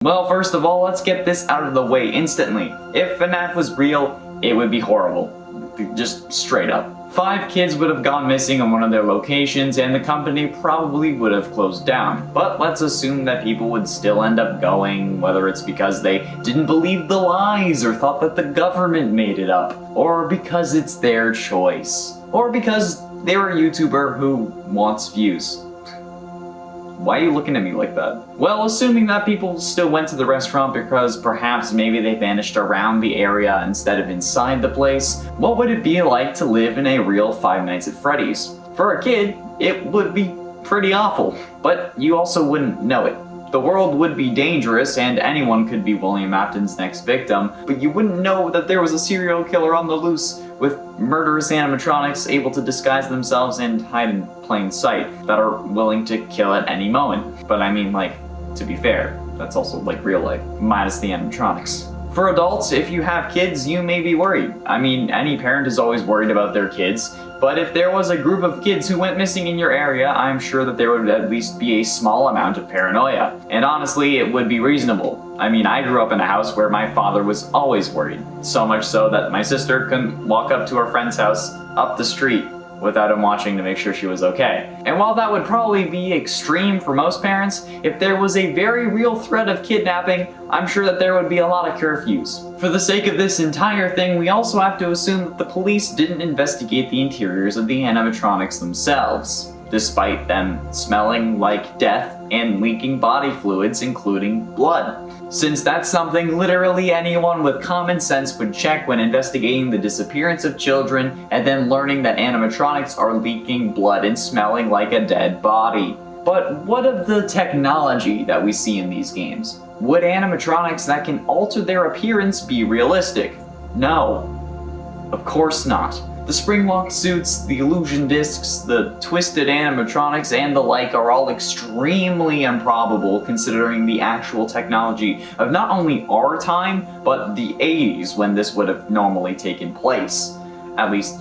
Well, first of all, let's get this out of the way instantly. If FNAF was real, it would be horrible. Just straight up. 5 kids would have gone missing in one of their locations, and the company probably would have closed down. But let's assume that people would still end up going, whether it's because they didn't believe the lies or thought that the government made it up, or because it's their choice, or because they're a YouTuber who wants views. Why are you looking at me like that? Well, assuming that people still went to the restaurant because perhaps maybe they vanished around the area instead of inside the place, what would it be like to live in a real Five Nights at Freddy's? For a kid, it would be pretty awful, but you also wouldn't know it. The world would be dangerous and anyone could be William Afton's next victim, but you wouldn't know that there was a serial killer on the loose with murderous animatronics able to disguise themselves and hide in plain sight that are willing to kill at any moment. But I mean, like, to be fair, that's also like real life, minus the animatronics. For adults, if you have kids, you may be worried. I mean, any parent is always worried about their kids, but if there was a group of kids who went missing in your area, I'm sure that there would at least be a small amount of paranoia. And honestly, it would be reasonable. I mean, I grew up in a house where my father was always worried. So much so that my sister couldn't walk up to her friend's house up the street without him watching to make sure she was okay. And while that would probably be extreme for most parents, if there was a very real threat of kidnapping, I'm sure that there would be a lot of curfews. For the sake of this entire thing, we also have to assume that the police didn't investigate the interiors of the animatronics themselves, despite them smelling like death and leaking body fluids, including blood. Since that's something literally anyone with common sense would check when investigating the disappearance of children and then learning that animatronics are leaking blood and smelling like a dead body. But what of the technology that we see in these games? Would animatronics that can alter their appearance be realistic? No. Of course not. The spring-locked suits, the illusion discs, the twisted animatronics, and the like are all extremely improbable considering the actual technology of not only our time, but the 80s when this would have normally taken place. At least,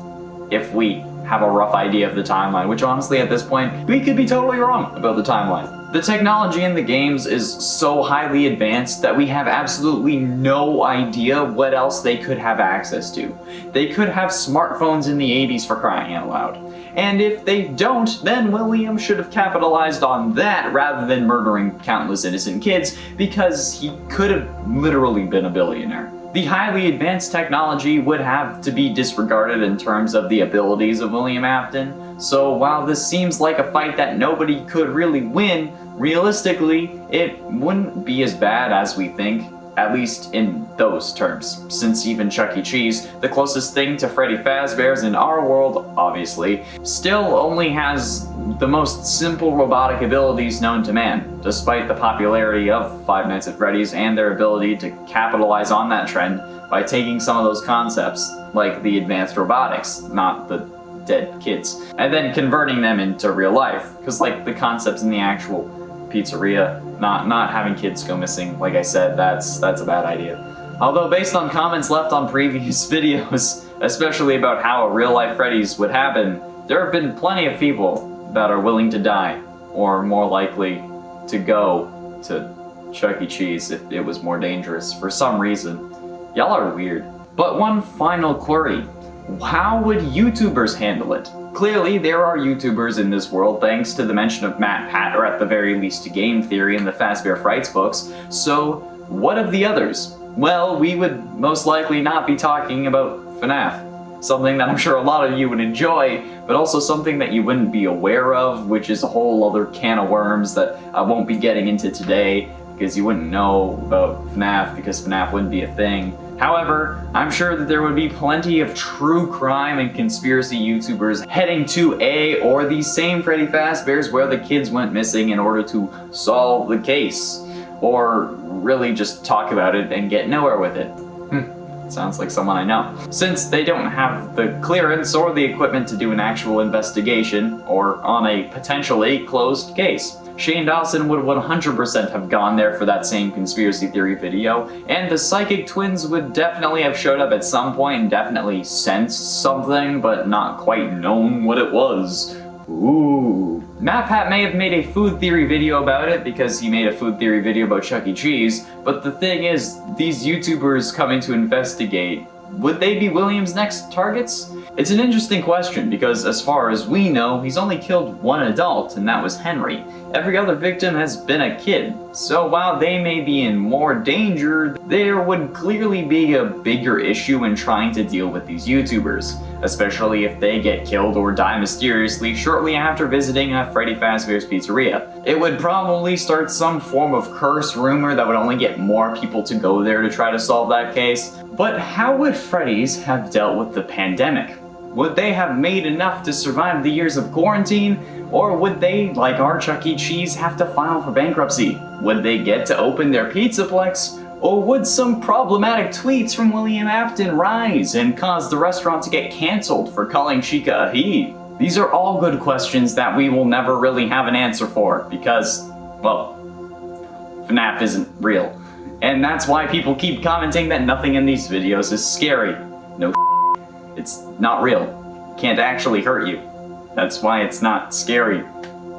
if we have a rough idea of the timeline, which honestly at this point, we could be totally wrong about the timeline. The technology in the games is so highly advanced that we have absolutely no idea what else they could have access to. They could have smartphones in the 80s for crying out loud. And if they don't, then William should have capitalized on that rather than murdering countless innocent kids, because he could have literally been a billionaire. The highly advanced technology would have to be disregarded in terms of the abilities of William Afton, so while this seems like a fight that nobody could really win, realistically, it wouldn't be as bad as we think, at least in those terms, since even Chuck E. Cheese, the closest thing to Freddy Fazbear's in our world, obviously, still only has the most simple robotic abilities known to man, despite the popularity of Five Nights at Freddy's and their ability to capitalize on that trend by taking some of those concepts, like the advanced robotics, not the dead kids, and then converting them into real life, because like the concepts in the actual pizzeria, not having kids go missing, like I said, that's a bad idea. Although based on comments left on previous videos, especially about how a real-life Freddy's would happen, there have been plenty of people that are willing to die, or more likely to go to Chuck E. Cheese if it was more dangerous for some reason. Y'all are weird. But one final query. How would YouTubers handle it? Clearly, there are YouTubers in this world thanks to the mention of Matt Pat, or at the very least Game Theory in the Fazbear Frights books, so what of the others? Well, we would most likely not be talking about FNAF. Something that I'm sure a lot of you would enjoy, but also something that you wouldn't be aware of, which is a whole other can of worms that I won't be getting into today, because you wouldn't know about FNAF because FNAF wouldn't be a thing. However, I'm sure that there would be plenty of true crime and conspiracy YouTubers heading to a or the same Freddy Fazbear's where the kids went missing in order to solve the case, or really just talk about it and get nowhere with it. Sounds like someone I know. Since they don't have the clearance or the equipment to do an actual investigation, or on a potentially closed case. Shane Dawson would 100% have gone there for that same conspiracy theory video, and the psychic twins would definitely have showed up at some point and definitely sensed something, but not quite known what it was. Ooh. MatPat may have made a food theory video about it because he made a food theory video about Chuck E. Cheese, but the thing is, these YouTubers coming to investigate, would they be William's next targets? It's an interesting question because as far as we know, he's only killed one adult, and that was Henry. Every other victim has been a kid, so while they may be in more danger, there would clearly be a bigger issue in trying to deal with these YouTubers, especially if they get killed or die mysteriously shortly after visiting a Freddy Fazbear's Pizzeria. It would probably start some form of curse rumor that would only get more people to go there to try to solve that case. But how would Freddy's have dealt with the pandemic? Would they have made enough to survive the years of quarantine? Or would they, like our Chuck E. Cheese, have to file for bankruptcy? Would they get to open their Pizzaplex? Or would some problematic tweets from William Afton rise and cause the restaurant to get cancelled for calling Chica a he? These are all good questions that we will never really have an answer for because, well, FNAF isn't real. And that's why people keep commenting that nothing in these videos is scary. No, it's not real. Can't actually hurt you. That's why it's not scary.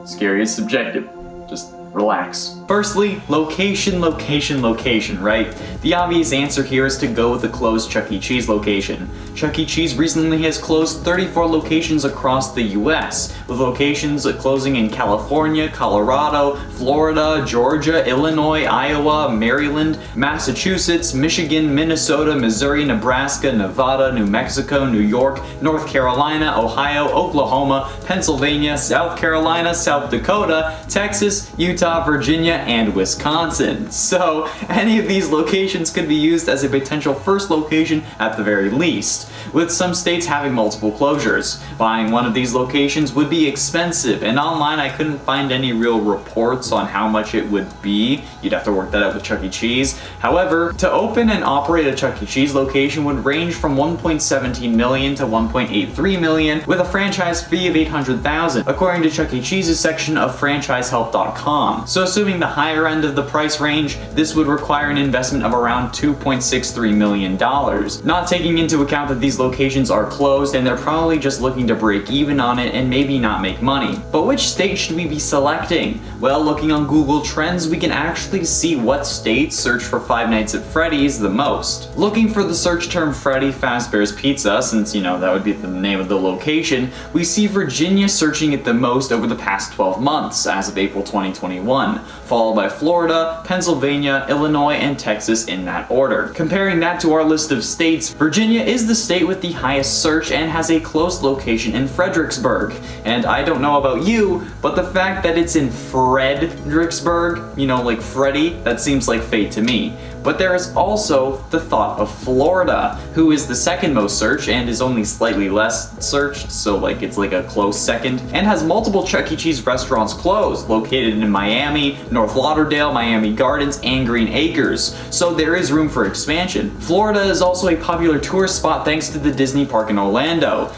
Scary is subjective. Just relax. Firstly, location, right? The obvious answer here is to go with the closed Chuck E. Cheese location. Chuck E. Cheese recently has closed 34 locations across the US, with locations closing in California, Colorado, Florida, Georgia, Illinois, Iowa, Maryland, Massachusetts, Michigan, Minnesota, Missouri, Nebraska, Nevada, New Mexico, New York, North Carolina, Ohio, Oklahoma, Pennsylvania, South Carolina, South Dakota, Texas, Utah, Virginia, and Wisconsin. So, any of these locations could be used as a potential first location at the very least, with some states having multiple closures. Buying one of these locations would be expensive, and online I couldn't find any real reports on how much it would be. You'd have to work that out with Chuck E. Cheese. However, to open and operate a Chuck E. Cheese location would range from $1.17 million to $1.83 million, with a franchise fee of $800,000, according to Chuck E. Cheese's section of franchisehelp.com. So assuming the higher end of the price range, this would require an investment of around $2.63 million. Not taking into account that these locations are closed and they're probably just looking to break even on it and maybe not make money. But which state should we be selecting? Well, looking on Google Trends, we can actually see what states search for Five Nights at Freddy's the most. Looking for the search term Freddy Fazbear's Pizza, since you know that would be the name of the location, we see Virginia searching it the most over the past 12 months as of April 2021, followed by Florida, Pennsylvania, Illinois, and Texas in that order. Comparing that to our list of states, Virginia is the state with the highest search and has a close location in Fredericksburg. And I don't know about you, but the fact that it's in Fredericksburg, you know, like Freddy, that seems like fate to me. But there is also the thought of Florida, who is the second most searched and is only slightly less searched, so like it's like a close second, and has multiple Chuck E. Cheese restaurants closed, located in Miami, North Lauderdale, Miami Gardens, and Green Acres, so there is room for expansion. Florida is also a popular tourist spot thanks to the Disney park in Orlando,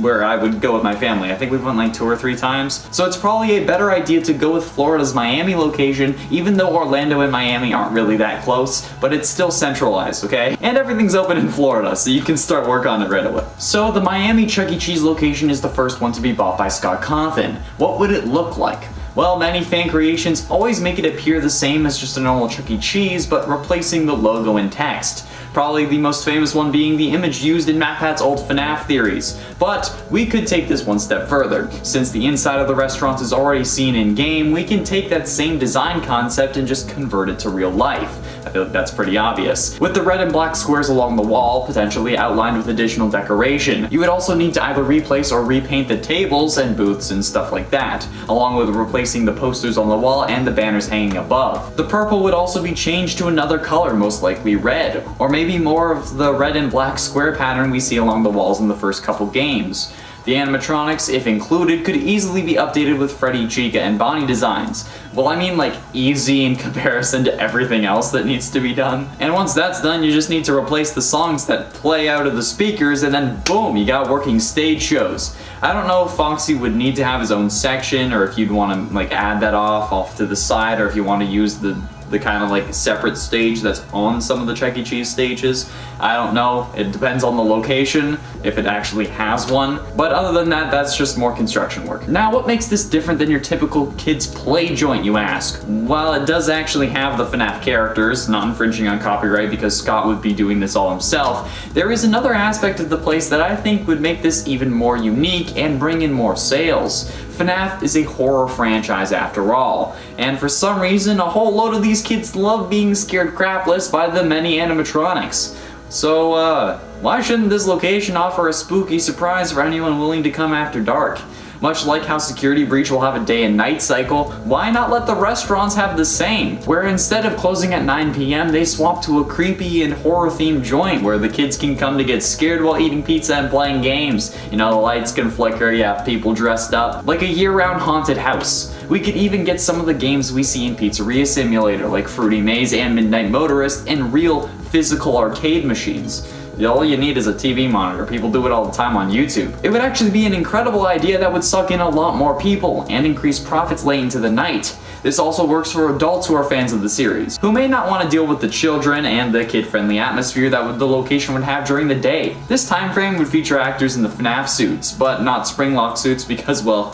where I would go with my family. I think we've went like 2 or 3 times. So it's probably a better idea to go with Florida's Miami location, even though Orlando and Miami aren't really that close, but it's still centralized, okay? And everything's open in Florida, so you can start work on it right away. So the Miami Chuck E. Cheese location is the first one to be bought by Scott Cawthon. What would it look like? Well, many fan creations always make it appear the same as just a normal Chuck E. Cheese, but replacing the logo and text. Probably the most famous one being the image used in MatPat's old FNAF theories. But we could take this one step further. Since the inside of the restaurant is already seen in-game, we can take that same design concept and just convert it to real life. I feel like that's pretty obvious. With the red and black squares along the wall, potentially outlined with additional decoration. You would also need to either replace or repaint the tables and booths and stuff like that, along with replacing the posters on the wall and the banners hanging above. The purple would also be changed to another color, most likely red, or maybe more of the red and black square pattern we see along the walls in the first couple games. The animatronics, if included, could easily be updated with Freddy, Chica, and Bonnie designs. Well, I mean like easy in comparison to everything else that needs to be done. And once that's done, you just need to replace the songs that play out of the speakers and then boom, you got working stage shows. I don't know if Foxy would need to have his own section or if you'd want to like add that off to the side, or if you want to use the the kind of like separate stage that's on some of the Chuck E. Cheese stages. I don't know, it depends on the location, if it actually has one. But other than that, that's just more construction work. Now, what makes this different than your typical kids play joint, you ask? While it does actually have the FNAF characters, not infringing on copyright because Scott would be doing this all himself, there is another aspect of the place that I think would make this even more unique and bring in more sales. FNAF is a horror franchise after all, and for some reason a whole load of these kids love being scared crapless by the many animatronics. So, why shouldn't this location offer a spooky surprise for anyone willing to come after dark? Much like how Security Breach will have a day and night cycle, why not let the restaurants have the same? Where instead of closing at 9 p.m., they swap to a creepy and horror-themed joint where the kids can come to get scared while eating pizza and playing games. You know, the lights can flicker, you have people dressed up, like a year-round haunted house. We could even get some of the games we see in Pizzeria Simulator, like Fruity Maze and Midnight Motorist, and real physical arcade machines. All you need is a TV monitor. People do it all the time on YouTube. It would actually be an incredible idea that would suck in a lot more people and increase profits late into the night. This also works for adults who are fans of the series, who may not want to deal with the children and the kid-friendly atmosphere that the location would have during the day. This time frame would feature actors in the FNAF suits, but not Springlock suits because, well,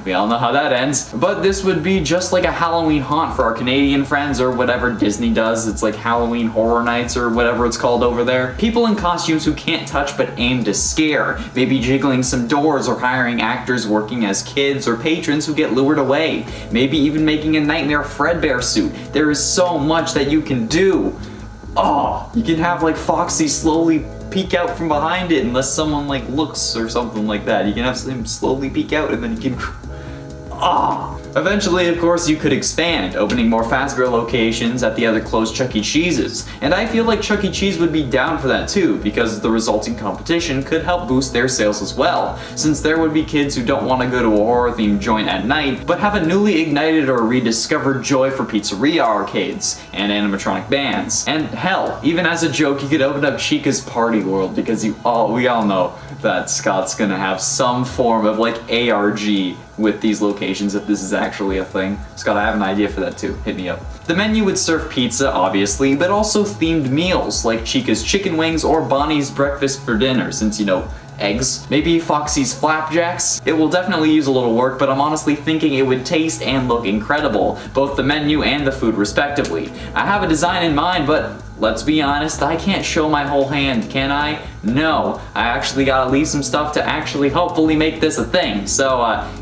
we all know how that ends. But this would be just like a Halloween haunt for our Canadian friends or whatever Disney does. It's like Halloween Horror Nights or whatever it's called over there. People in costumes who can't touch but aim to scare, maybe jiggling some doors or hiring actors working as kids or patrons who get lured away, maybe even making a nightmare Fredbear suit. There is so much that you can do. Oh, you can have like Foxy slowly peek out from behind it unless someone like looks or something like that. You can have him slowly peek out and then you can Eventually, of course, you could expand, opening more Fazbear locations at the other closed Chuck E. Cheese's. And I feel like Chuck E. Cheese would be down for that too, because the resulting competition could help boost their sales as well, since there would be kids who don't want to go to a horror-themed joint at night, but have a newly ignited or rediscovered joy for pizzeria arcades and animatronic bands. And hell, even as a joke, you could open up Chica's Party World, because we all know that Scott's gonna have some form of like ARG with these locations if this is actually a thing. Scott, I have an idea for that too. Hit me up. The menu would serve pizza, obviously, but also themed meals like Chica's Chicken Wings or Bonnie's Breakfast for Dinner, since, you know, eggs. Maybe Foxy's Flapjacks. It will definitely use a little work, but I'm honestly thinking it would taste and look incredible, both the menu and the food respectively. I have a design in mind, but let's be honest, I can't show my whole hand, can I? No, I actually gotta leave some stuff to actually hopefully make this a thing. So,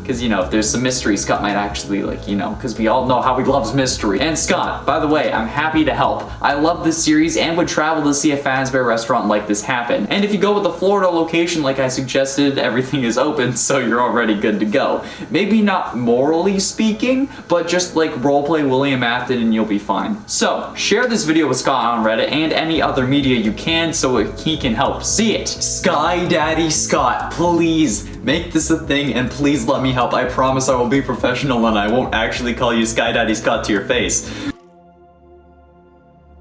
cause you know, if there's some mystery, Scott might actually like, you know, cause we all know how he loves mystery. And Scott, by the way, I'm happy to help. I love this series and would travel to see a Fazbear restaurant like this happen. And if you go with the Florida location like I suggested, everything is open, so you're already good to go. Maybe not morally speaking, but just like roleplay William Afton and you'll be fine. So, share this video with Scott on Reddit and any other media you can so he can help see it. Sky Daddy Scott, please make this a thing and please let me help. I promise I will be professional and I won't actually call you Sky Daddy Scott to your face.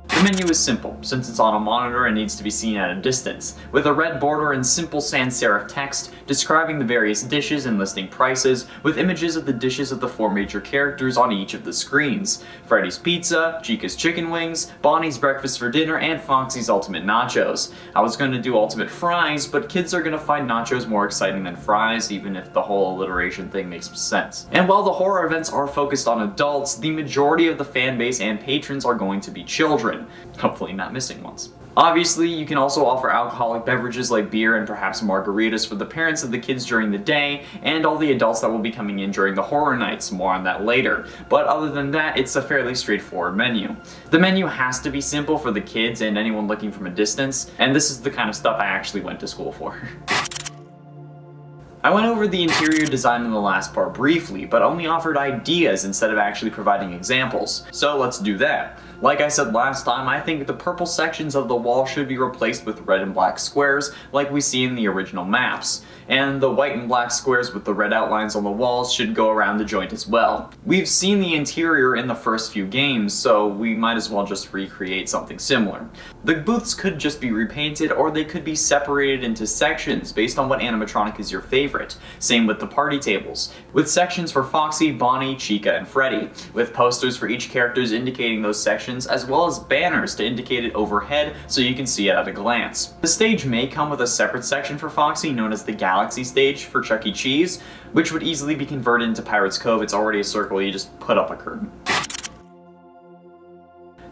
The menu is simple, since it's on a monitor and needs to be seen at a distance, with a red border and simple sans serif text describing the various dishes and listing prices, with images of the dishes of the 4 major characters on each of the screens: Freddy's Pizza, Chica's Chicken Wings, Bonnie's Breakfast for Dinner, and Foxy's Ultimate Nachos. I was going to do Ultimate Fries, but kids are going to find nachos more exciting than fries, even if the whole alliteration thing makes sense. And while the horror events are focused on adults, the majority of the fan base and patrons are going to be children. Hopefully not missing ones. Obviously, you can also offer alcoholic beverages like beer and perhaps margaritas for the parents of the kids during the day, and all the adults that will be coming in during the horror nights, more on that later. But other than that, it's a fairly straightforward menu. The menu has to be simple for the kids and anyone looking from a distance, and this is the kind of stuff I actually went to school for. I went over the interior design in the last part briefly, but only offered ideas instead of actually providing examples. So let's do that. Like I said last time, I think the purple sections of the wall should be replaced with red and black squares like we see in the original maps, and the white and black squares with the red outlines on the walls should go around the joint as well. We've seen the interior in the first few games, so we might as well just recreate something similar. The booths could just be repainted, or they could be separated into sections based on what animatronic is your favorite. Same with the party tables, with sections for Foxy, Bonnie, Chica, and Freddy, with posters for each characters indicating those sections, as well as banners to indicate it overhead so you can see it at a glance. The stage may come with a separate section for Foxy known as the Galaxy stage for Chuck E. Cheese, which would easily be converted into Pirates Cove. It's already a circle, you just put up a curtain.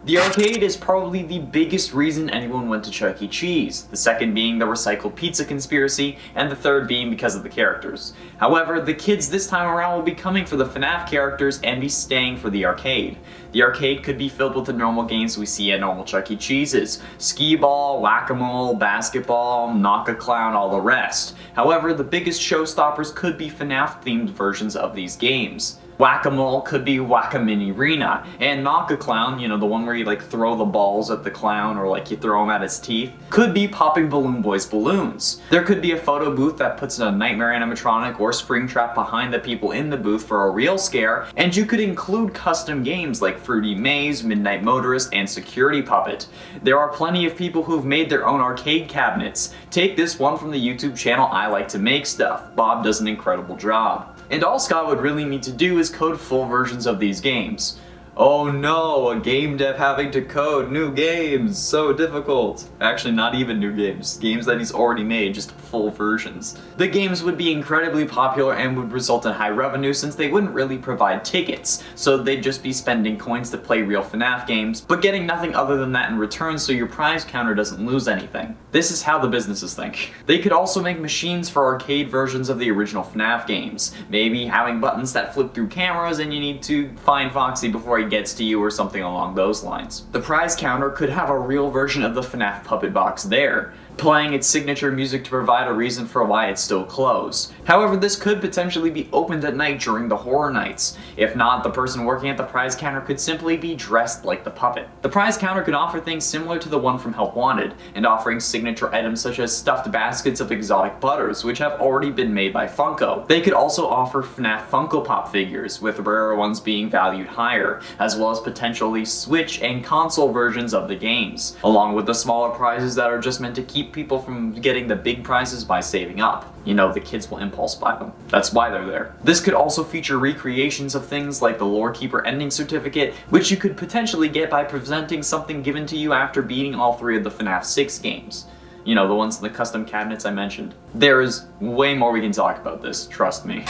The arcade is probably the biggest reason anyone went to Chuck E. Cheese, the second being the recycled pizza conspiracy, and the third being because of the characters. However, the kids this time around will be coming for the FNAF characters and be staying for the arcade. The arcade could be filled with the normal games we see at normal Chuck E. Cheese's: skee-ball, whack-a-mole, basketball, knock-a-clown, all the rest. However, the biggest showstoppers could be FNAF-themed versions of these games. Whack-a-mole could be Whack-a-Mini-Rena, and Knock-a-Clown, you know, the one where you like throw the balls at the clown or like you throw them at his teeth, could be Popping Balloon Boy's balloons. There could be a photo booth that puts a nightmare animatronic or Springtrap behind the people in the booth for a real scare, and you could include custom games like Fruity Maze, Midnight Motorist, and Security Puppet. There are plenty of people who've made their own arcade cabinets. Take this one from the YouTube channel I Like to Make Stuff. Bob does an incredible job. And all Scott would really need to do is code full versions of these games. Oh no, a game dev having to code new games, so difficult. Actually, not even new games, games that he's already made, just full versions. The games would be incredibly popular and would result in high revenue since they wouldn't really provide tickets, so they'd just be spending coins to play real FNAF games, but getting nothing other than that in return so your prize counter doesn't lose anything. This is how the businesses think. They could also make machines for arcade versions of the original FNAF games, maybe having buttons that flip through cameras and you need to find Foxy before he gets to you or something along those lines. The prize counter could have a real version of the FNAF puppet box there, playing its signature music to provide a reason for why it's still closed. However, this could potentially be opened at night during the horror nights. If not, the person working at the prize counter could simply be dressed like the puppet. The prize counter could offer things similar to the one from Help Wanted, and offering signature items such as stuffed baskets of exotic butters, which have already been made by Funko. They could also offer FNAF Funko Pop figures, with rarer ones being valued higher, as well as potentially Switch and console versions of the games, along with the smaller prizes that are just meant to keep people from getting the big prizes by saving up. You know, the kids will impulse buy them. That's why they're there. This could also feature recreations of things like the Lore Keeper ending certificate, which you could potentially get by presenting something given to you after beating all 3 of the FNAF 6 games. You know, the ones in the custom cabinets I mentioned. There is way more we can talk about this, trust me.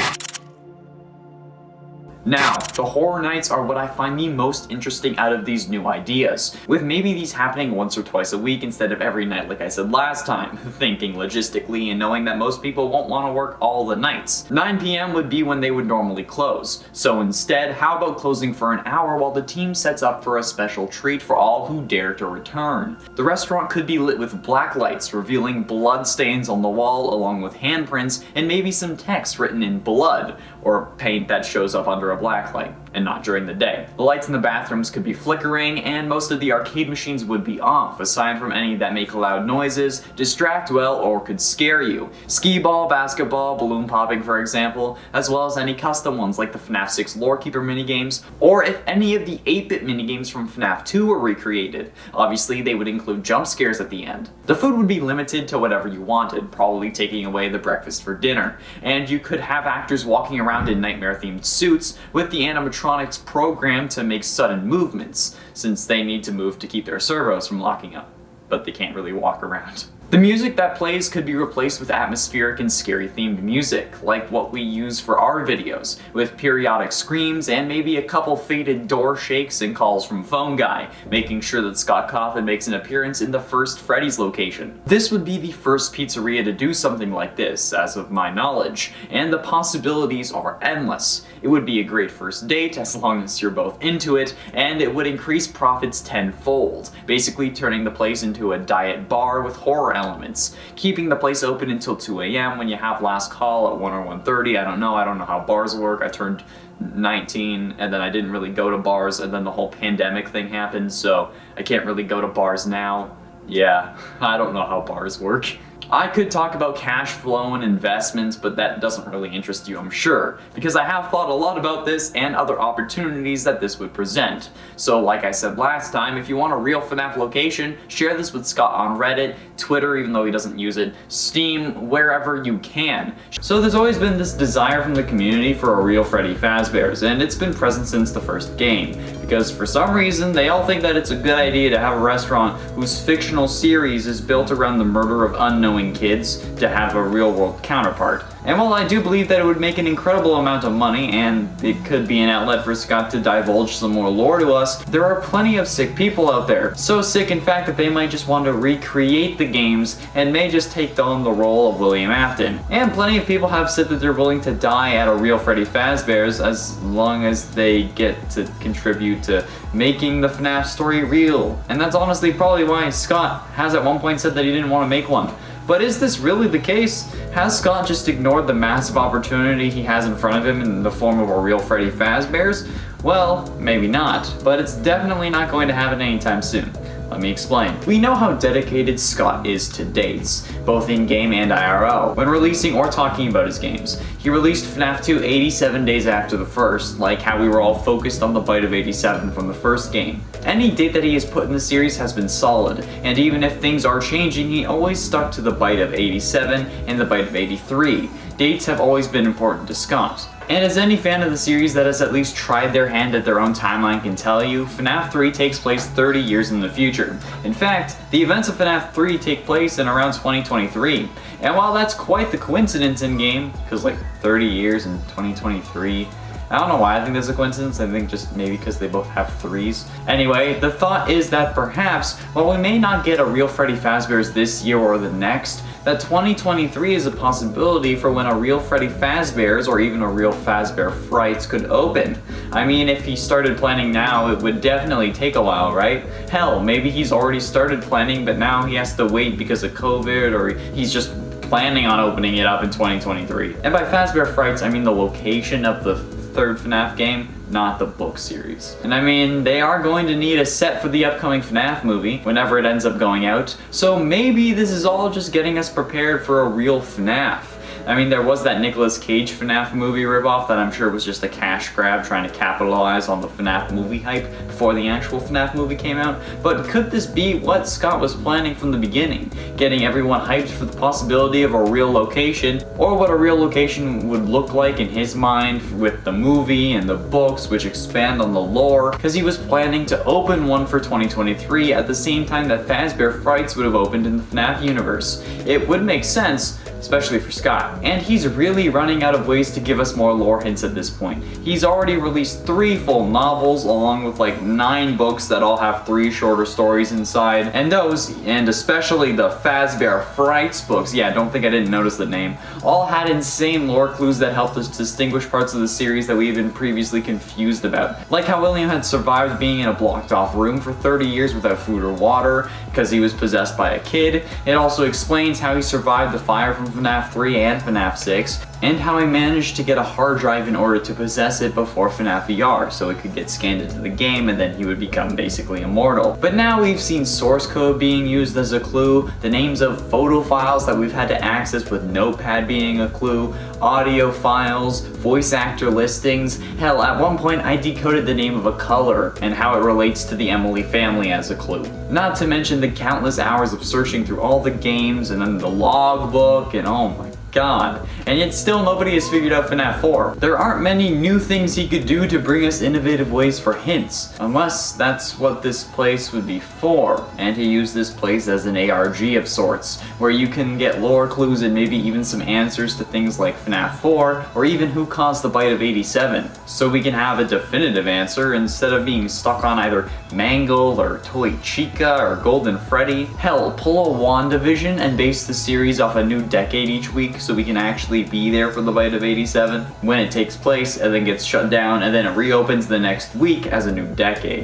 Now, the horror nights are what I find the most interesting out of these new ideas, with maybe these happening once or twice a week instead of every night like I said last time, thinking logistically and knowing that most people won't want to work all the nights. 9 p.m. would be when they would normally close, so instead, how about closing for an hour while the team sets up for a special treat for all who dare to return? The restaurant could be lit with black lights, revealing blood stains on the wall along with handprints and maybe some text written in blood, or paint that shows up under a black light, and not during the day. The lights in the bathrooms could be flickering, and most of the arcade machines would be off, aside from any that make loud noises, distract well, or could scare you. Skee-ball, basketball, balloon popping for example, as well as any custom ones like the FNAF 6 Lore Keeper minigames, or if any of the 8-bit minigames from FNAF 2 were recreated. Obviously, they would include jump scares at the end. The food would be limited to whatever you wanted, probably taking away the breakfast for dinner, and you could have actors walking around in nightmare-themed suits with the animatronics programmed to make sudden movements, since they need to move to keep their servos from locking up, but they can't really walk around. The music that plays could be replaced with atmospheric and scary themed music, like what we use for our videos, with periodic screams and maybe a couple faded door shakes and calls from Phone Guy, making sure that Scott Cawthon makes an appearance in the first Freddy's location. This would be the first pizzeria to do something like this, as of my knowledge, and the possibilities are endless. It would be a great first date, as long as you're both into it, and it would increase profits tenfold, basically turning the place into a diet bar with horror elements, keeping the place open until 2 a.m. when you have last call at 1 or 1:30. I don't know how bars work. I turned 19, and then I didn't really go to bars, and then the whole pandemic thing happened, so I can't really go to bars now. Yeah, I don't know how bars work. I could talk about cash flow and investments, but that doesn't really interest you, I'm sure, because I have thought a lot about this and other opportunities that this would present. So like I said last time, if you want a real FNAF location, share this with Scott on Reddit, Twitter, even though he doesn't use it, Steam, wherever you can. So there's always been this desire from the community for a real Freddy Fazbear's, and it's been present since the first game, because for some reason they all think that it's a good idea to have a restaurant whose fictional series is built around the murder of unknown kids to have a real-world counterpart. And while I do believe that it would make an incredible amount of money, and it could be an outlet for Scott to divulge some more lore to us, there are plenty of sick people out there. So sick, in fact, that they might just want to recreate the games and may just take on the role of William Afton. And plenty of people have said that they're willing to die at a real Freddy Fazbear's as long as they get to contribute to making the FNAF story real. And that's honestly probably why Scott has at one point said that he didn't want to make one. But is this really the case? Has Scott just ignored the massive opportunity he has in front of him in the form of a real Freddy Fazbear's? Well, maybe not, but it's definitely not going to happen anytime soon. Let me explain. We know how dedicated Scott is to dates, both in-game and IRL, when releasing or talking about his games. He released FNAF 2 87 days after the first, like how we were all focused on the bite of 87 from the first game. Any date that he has put in the series has been solid, and even if things are changing, he always stuck to the bite of 87 and the bite of 83. Dates have always been important to Scott. And as any fan of the series that has at least tried their hand at their own timeline can tell you, FNAF 3 takes place 30 years in the future. In fact, the events of FNAF 3 take place in around 2023. And while that's quite the coincidence in-game, because like 30 years in 2023, I don't know why I think there's a coincidence. I think just maybe because they both have 3s. Anyway, the thought is that perhaps, while we may not get a real Freddy Fazbear's this year or the next, that 2023 is a possibility for when a real Freddy Fazbear's or even a real Fazbear Frights could open. I mean, if he started planning now, it would definitely take a while, right? Hell, maybe he's already started planning, but now he has to wait because of COVID, or he's just planning on opening it up in 2023. And by Fazbear Frights, I mean the location of the third FNAF game, not the book series. And I mean, they are going to need a set for the upcoming FNAF movie, whenever it ends up going out, so maybe this is all just getting us prepared for a real FNAF. I mean, there was that Nicolas Cage FNAF movie ripoff that I'm sure was just a cash grab trying to capitalize on the FNAF movie hype before the actual FNAF movie came out. But could this be what Scott was planning from the beginning? Getting everyone hyped for the possibility of a real location, or what a real location would look like in his mind with the movie and the books which expand on the lore, because he was planning to open one for 2023 at the same time that Fazbear Frights would have opened in the FNAF universe. It would make sense, especially for Scott. And he's really running out of ways to give us more lore hints at this point. He's already released 3 full novels along with like 9 books that all have 3 shorter stories inside, and those, and especially the Fazbear Frights books, yeah, don't think I didn't notice the name, all had insane lore clues that helped us distinguish parts of the series that we've been previously confused about. Like how William had survived being in a blocked off room for 30 years without food or water because he was possessed by a kid. It also explains how he survived the fire from FNAF 3 and FNAF 6, and how he managed to get a hard drive in order to possess it before FNAF VR, so it could get scanned into the game and then he would become basically immortal. But now we've seen source code being used as a clue, the names of photo files that we've had to access with Notepad being a clue, audio files, voice actor listings. Hell, at one point I decoded the name of a color and how it relates to the Emily family as a clue. Not to mention the countless hours of searching through all the games and then the logbook, and oh my god. And yet still nobody has figured out FNAF 4. There aren't many new things he could do to bring us innovative ways for hints, unless that's what this place would be for. And he used this place as an ARG of sorts, where you can get lore clues and maybe even some answers to things like FNAF 4, or even who caused the bite of 87, so we can have a definitive answer instead of being stuck on either Mangle or Toy Chica or Golden Freddy. Hell, pull a WandaVision and base the series off a new decade each week so we can actually be there for the bite of 87 when it takes place and then gets shut down and then it reopens the next week as a new decade.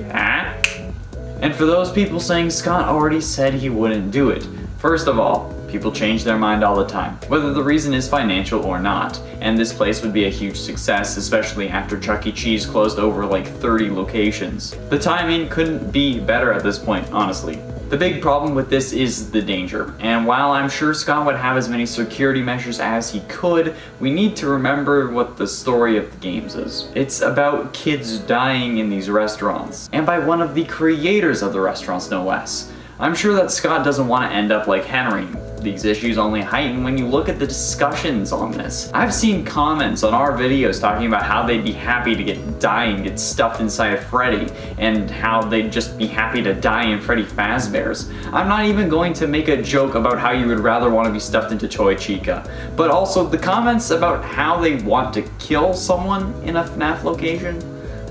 And for those people saying Scott already said he wouldn't do it, first of all, People change their mind all the time, whether the reason is financial or not, and this place would be a huge success, especially after Chuck E. Cheese closed over like 30 locations. The timing couldn't be better at this point, honestly. The big problem with this is the danger, and while I'm sure Scott would have as many security measures as he could, we need to remember what the story of the games is. It's about kids dying in these restaurants, and by one of the creators of the restaurants, no less. I'm sure that Scott doesn't want to end up like Henry. These issues only heighten when you look at the discussions on this. I've seen comments on our videos talking about how they'd be happy to get stuffed inside of Freddy, and how they'd just be happy to die in Freddy Fazbear's. I'm not even going to make a joke about how you would rather want to be stuffed into Toy Chica, but also the comments about how they want to kill someone in a FNAF location,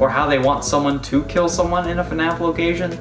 or how they want someone to kill someone in a FNAF location.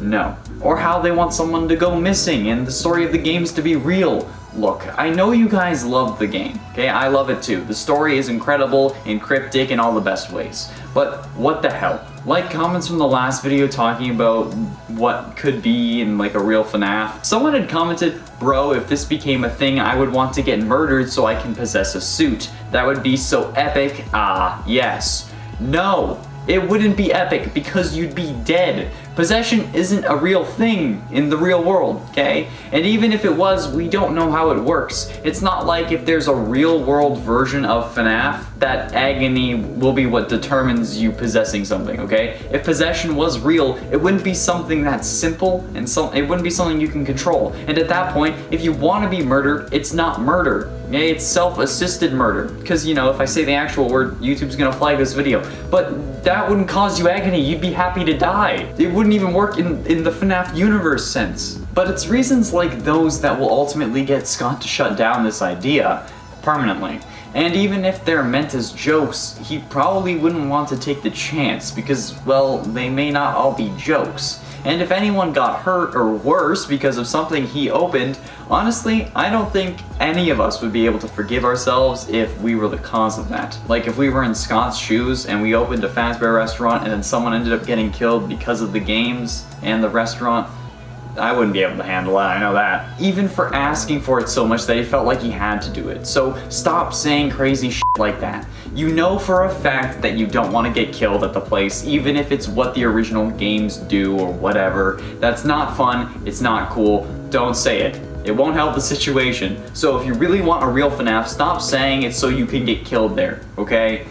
No. Or how they want someone to go missing and the story of the games to be real. Look, I know you guys love the game, okay? I love it too. The story is incredible and cryptic in all the best ways. But what the hell? Like comments from the last video talking about what could be in like a real FNAF. Someone had commented, bro, if this became a thing, I would want to get murdered so I can possess a suit. That would be so epic. Ah, yes. No. It wouldn't be epic because you'd be dead. Possession isn't a real thing in the real world, okay? And even if it was, we don't know how it works. It's not like if there's a real world version of FNAF, that agony will be what determines you possessing something, okay? If possession was real, it wouldn't be something that's simple, and it wouldn't be something you can control. And at that point, if you want to be murdered, it's not murder. Okay? It's self-assisted murder. Because, you know, if I say the actual word, YouTube's gonna flag this video. But that wouldn't cause you agony. You'd be happy to die. It wouldn't even work in the FNAF universe sense. But it's reasons like those that will ultimately get Scott to shut down this idea permanently. And even if they're meant as jokes, he probably wouldn't want to take the chance because, well, they may not all be jokes. And if anyone got hurt or worse because of something he opened, honestly, I don't think any of us would be able to forgive ourselves if we were the cause of that. Like if we were in Scott's shoes and we opened a Fazbear restaurant and then someone ended up getting killed because of the games and the restaurant, I wouldn't be able to handle that, I know that. Even for asking for it so much that he felt like he had to do it. So stop saying crazy shit like that. You know for a fact that you don't want to get killed at the place, even if it's what the original games do or whatever. That's not fun, it's not cool, don't say it. It won't help the situation. So if you really want a real FNAF, stop saying it so you can get killed there, okay?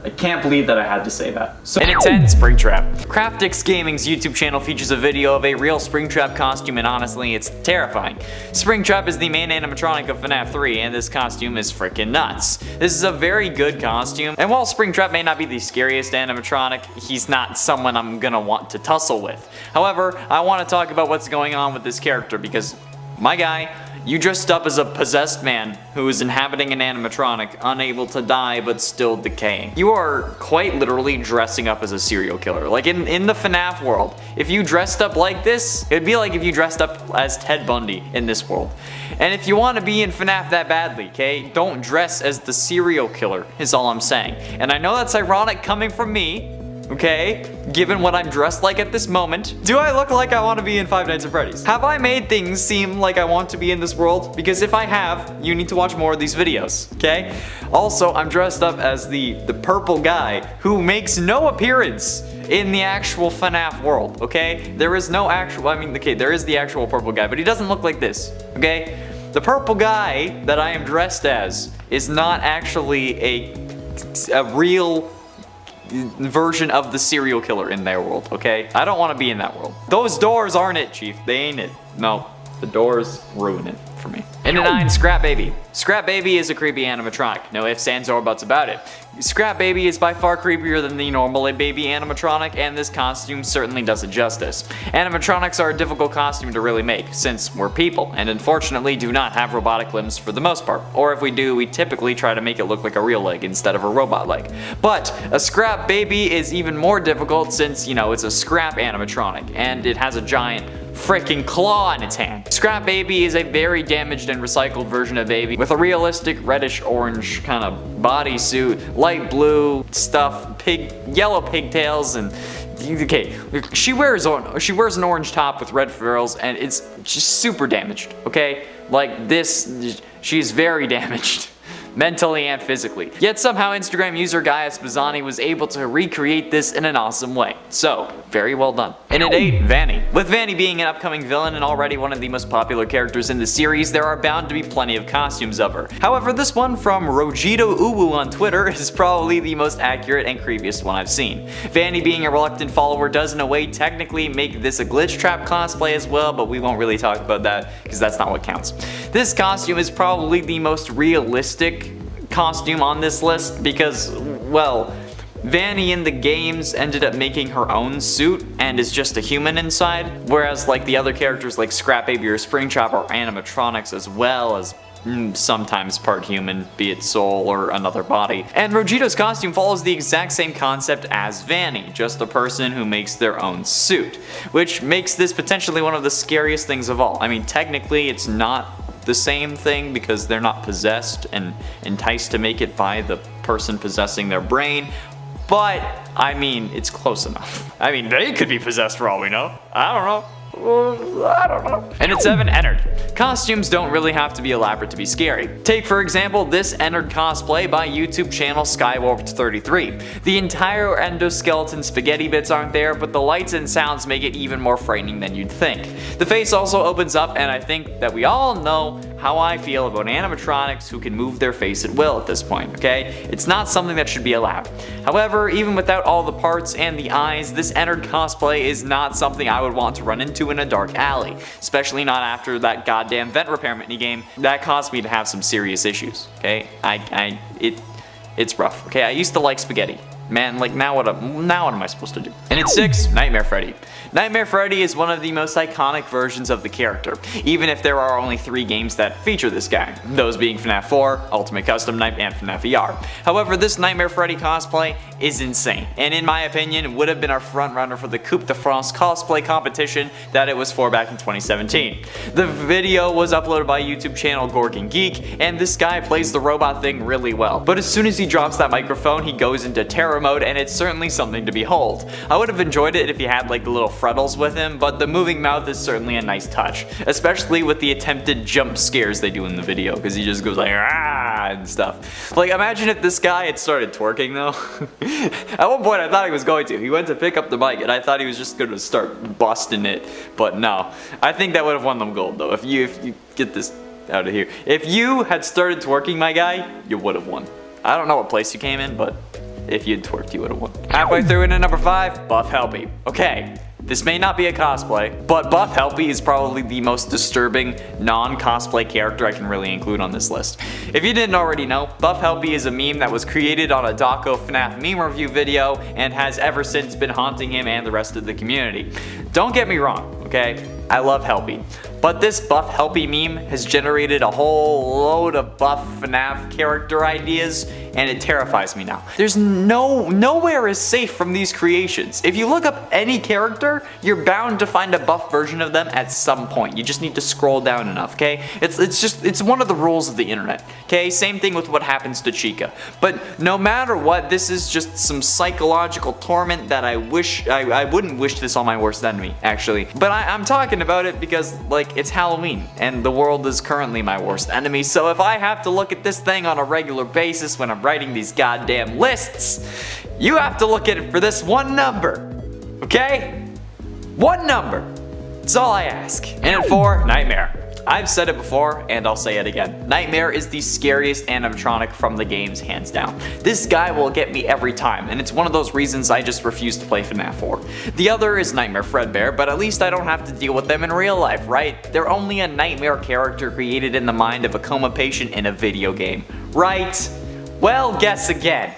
I can't believe that I had to say that. So, and it's Springtrap. Craftix Gaming's YouTube channel features a video of a real Springtrap costume, and honestly, it's terrifying. Springtrap is the main animatronic of FNAF 3, and this costume is freaking nuts. This is a very good costume, and while Springtrap may not be the scariest animatronic, he's not someone I'm gonna want to tussle with. However, I want to talk about what's going on with this character because, my guy, you dressed up as a possessed man who is inhabiting an animatronic, unable to die but still decaying. You are quite literally dressing up as a serial killer. Like in the FNAF world, if you dressed up like this, it'd be like if you dressed up as Ted Bundy in this world. And if you want to be in FNAF that badly, okay, don't dress as the serial killer, is all I'm saying. And I know that's ironic coming from me, okay, given what I'm dressed like at this moment. Do I look like I want to be in Five Nights at Freddy's? Have I made things seem like I want to be in this world? Because if I have, you need to watch more of these videos, okay? Also, I'm dressed up as the purple guy who makes no appearance in the actual FNAF world, okay? There is no actual, okay, there is the actual purple guy, but he doesn't look like this, okay? The purple guy that I am dressed as is not actually a real version of the serial killer in their world, okay? I don't want to be in that world. Those doors aren't it, Chief. They ain't it. No, the doors ruin it for me. And a 9, Scrap Baby. Scrap Baby is a creepy animatronic. No ifs, ands, or buts about it. Scrap Baby is by far creepier than the normal baby animatronic, and this costume certainly does it justice. Animatronics are a difficult costume to really make, since we're people, and unfortunately do not have robotic limbs for the most part. Or if we do, we typically try to make it look like a real leg instead of a robot leg. But a Scrap Baby is even more difficult since, you know, it's a scrap animatronic, and it has a giant freaking claw in its hand. Scrap Baby is a very damaged and recycled version of Baby with a realistic reddish-orange kind of bodysuit, light blue stuff, yellow pigtails, and okay, she wears an orange top with red frills, and it's just super damaged, okay? Like this, she's very damaged. Mentally and physically. Yet somehow Instagram user Gaius Bazzani was able to recreate this in an awesome way. So, very well done. And at 8, Vani. With Vani being an upcoming villain and already one of the most popular characters in the series, there are bound to be plenty of costumes of her. However, this one from Rojito Uwu on Twitter is probably the most accurate and creepiest one I've seen. Vani being a reluctant follower does in a way technically make this a glitch trap cosplay as well, but we won't really talk about that because that's not what counts. This costume is probably the most realistic costume on this list because, well, Vani in the games ended up making her own suit and is just a human inside, whereas like the other characters like Scrap Baby or Springtrap are animatronics as well as sometimes part human, be it soul or another body. And Rojito's costume follows the exact same concept as Vani, just a person who makes their own suit, which makes this potentially one of the scariest things of all. I mean, technically it's not the same thing because they're not possessed and enticed to make it by the person possessing their brain, but I mean, it's close enough. I mean, they could be possessed for all we know. I don't know. And at 7, Ennard. Costumes don't really have to be elaborate to be scary. Take for example this Ennard cosplay by YouTube channel Skywarped33. The entire endoskeleton spaghetti bits aren't there, but the lights and sounds make it even more frightening than you'd think. The face also opens up, and I think that we all know how I feel about animatronics who can move their face at will at this point, okay? It's not something that should be allowed. However, even without all the parts and the eyes, this Ennard cosplay is not something I would want to run into in a dark alley, especially not after that goddamn vent repair minigame. That caused me to have some serious issues, okay? It's rough, okay? I used to like spaghetti. Man, like now what am I supposed to do? And at 6, Nightmare Freddy. Nightmare Freddy is one of the most iconic versions of the character, even if there are only 3 games that feature this guy, those being FNAF 4, Ultimate Custom Night, and FNAF ER. However, this Nightmare Freddy cosplay is insane, and in my opinion would have been our frontrunner for the Coupe de France cosplay competition that it was for back in 2017. The video was uploaded by YouTube channel Gorgon Geek, and this guy plays the robot thing really well, but as soon as he drops that microphone he goes into terror mode, and it's certainly something to behold. I would have enjoyed it if he had like the little frettles with him, but the moving mouth is certainly a nice touch, especially with the attempted jump scares they do in the video, because he just goes like ah and stuff. Like imagine if this guy had started twerking though. At one point I thought he was going to. He went to pick up the mic and I thought he was just going to start busting it, but no. I think that would have won them gold though. If you get this out of here. If you had started twerking, my guy, you would have won. I don't know what place you came in, but if you'd twerked, you would have won. Halfway through into number 5, Buff Helpy. Okay, this may not be a cosplay, but Buff Helpy is probably the most disturbing non-cosplay character I can really include on this list. If you didn't already know, Buff Helpy is a meme that was created on a Daco FNAF meme review video and has ever since been haunting him and the rest of the community. Don't get me wrong, okay? I love Helpy. But this Buff Helpy meme has generated a whole load of Buff FNAF character ideas, and it terrifies me now. There's nowhere is safe from these creations. If you look up any character, you're bound to find a buff version of them at some point. You just need to scroll down enough, okay? It's one of the rules of the internet, okay? Same thing with what happens to Chica. But no matter what, this is just some psychological torment that I wouldn't wish this on my worst enemy, actually. But I'm talking about it because, like, it's Halloween, and the world is currently my worst enemy, so if I have to look at this thing on a regular basis when I'm writing these goddamn lists, you have to look at it for this one number, okay? One number. That's all I ask. And at 4, Nightmare. I've said it before, and I'll say it again. Nightmare is the scariest animatronic from the games, hands down. This guy will get me every time, and it's one of those reasons I just refuse to play FNAF 4. The other is Nightmare Fredbear, but at least I don't have to deal with them in real life, right? They're only a nightmare character created in the mind of a coma patient in a video game, right? Well, guess again.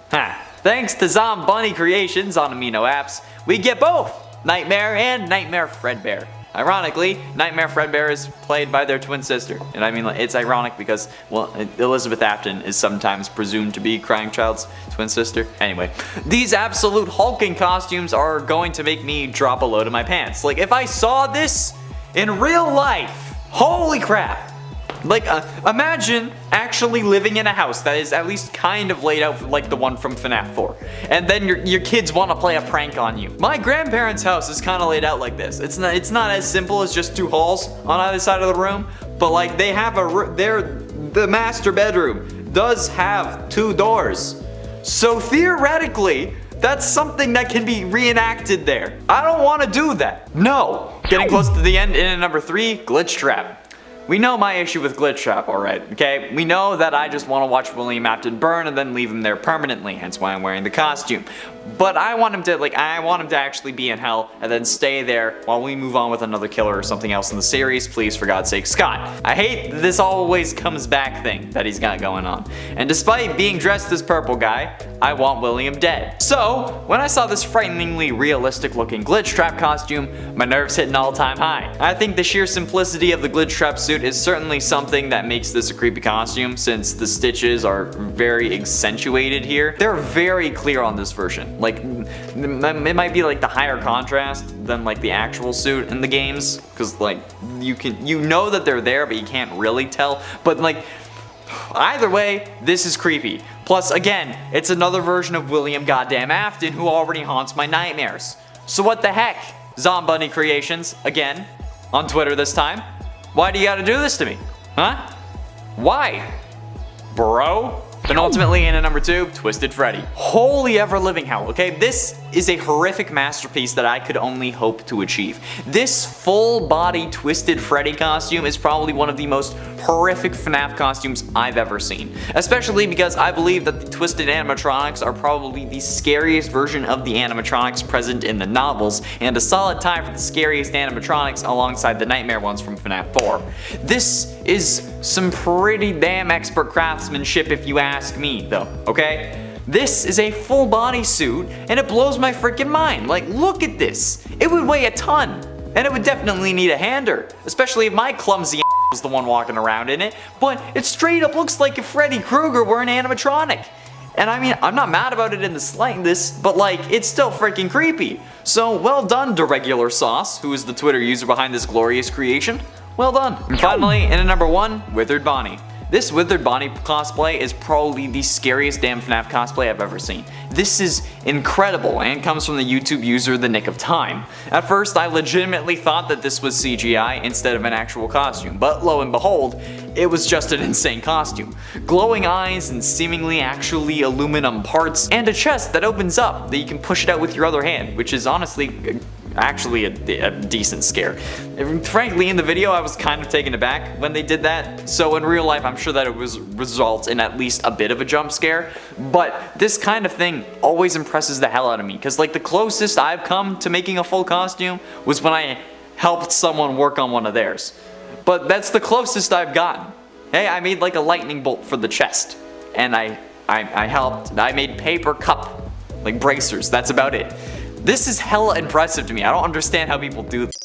Thanks to Bunny Creations on Amino Apps, we get both Nightmare and Nightmare Fredbear. Ironically, Nightmare Fredbear is played by their twin sister. And I mean, it's ironic because, well, Elizabeth Afton is sometimes presumed to be Crying Child's twin sister. Anyway, these absolute hulking costumes are going to make me drop a load of my pants. Like, if I saw this in real life, holy crap, Like, imagine actually living in a house that is at least kind of laid out like the one from FNAF 4. And then your kids want to play a prank on you. My grandparents' house is kind of laid out like this. It's not as simple as just 2 halls on either side of the room, but like they have the master bedroom does have 2 doors. So theoretically, that's something that can be reenacted there. I don't want to do that. No. Getting close to the end, in at number 3, Glitch Trap. We know my issue with Glitch Trap, alright, okay? We know that I just want to watch William Afton burn and then leave him there permanently, hence why I'm wearing the costume. But I want him to actually be in hell and then stay there while we move on with another killer or something else in the series. Please, for God's sake, Scott. I hate this always comes back thing that he's got going on. And despite being dressed as Purple Guy, I want William dead. So, when I saw this frighteningly realistic looking Glitch Trap costume, my nerves hit an all-time high. I think the sheer simplicity of the Glitch Trap suit is certainly something that makes this a creepy costume, since the stitches are very accentuated here. They're very clear on this version. Like, it might be like the higher contrast than like the actual suit in the games, because like you know that they're there, but you can't really tell. But like, either way, this is creepy. Plus, again, it's another version of William Goddamn Afton, who already haunts my nightmares. So what the heck, Zombunny Creations, again, on Twitter this time. Why do you gotta do this to me? Huh? Why? Bro? Then ultimately in at number 2, Twisted Freddy. Holy ever living hell, okay? This is a horrific masterpiece that I could only hope to achieve. This full body Twisted Freddy costume is probably one of the most horrific FNAF costumes I've ever seen. Especially because I believe that the twisted animatronics are probably the scariest version of the animatronics present in the novels, and a solid tie for the scariest animatronics alongside the nightmare ones from FNAF 4. This is some pretty damn expert craftsmanship if you ask me though, okay? This is a full body suit and it blows my freaking mind. Like, look at this. It would weigh a ton and it would definitely need a hander, especially if my clumsy was the one walking around in it, but it straight up looks like if Freddy Krueger were an animatronic. And I mean, I'm not mad about it in the slightest, but like, it's still freaking creepy. So well done, DeRegular Sauce, who is the Twitter user behind this glorious creation. Well done. And finally, in at number 1, Withered Bonnie. This Withered Bonnie cosplay is probably the scariest damn FNAF cosplay I've ever seen. This is incredible and comes from the YouTube user The Nick of Time. At first, I legitimately thought that this was CGI instead of an actual costume, but lo and behold, it was just an insane costume. Glowing eyes and seemingly actually aluminum parts, and a chest that opens up that you can push it out with your other hand, which is honestly actually a decent scare. Frankly, in the video, I was kind of taken aback when they did that, so in real life, I'm sure that it results in at least a bit of a jump scare, but this kind of thing always impresses the hell out of me, because like the closest I've come to making a full costume was when I helped someone work on one of theirs. But that's the closest I've gotten. Hey, I made like a lightning bolt for the chest, and I made paper cup, like bracers, that's about it. This is hella impressive to me. I don't understand how people do this.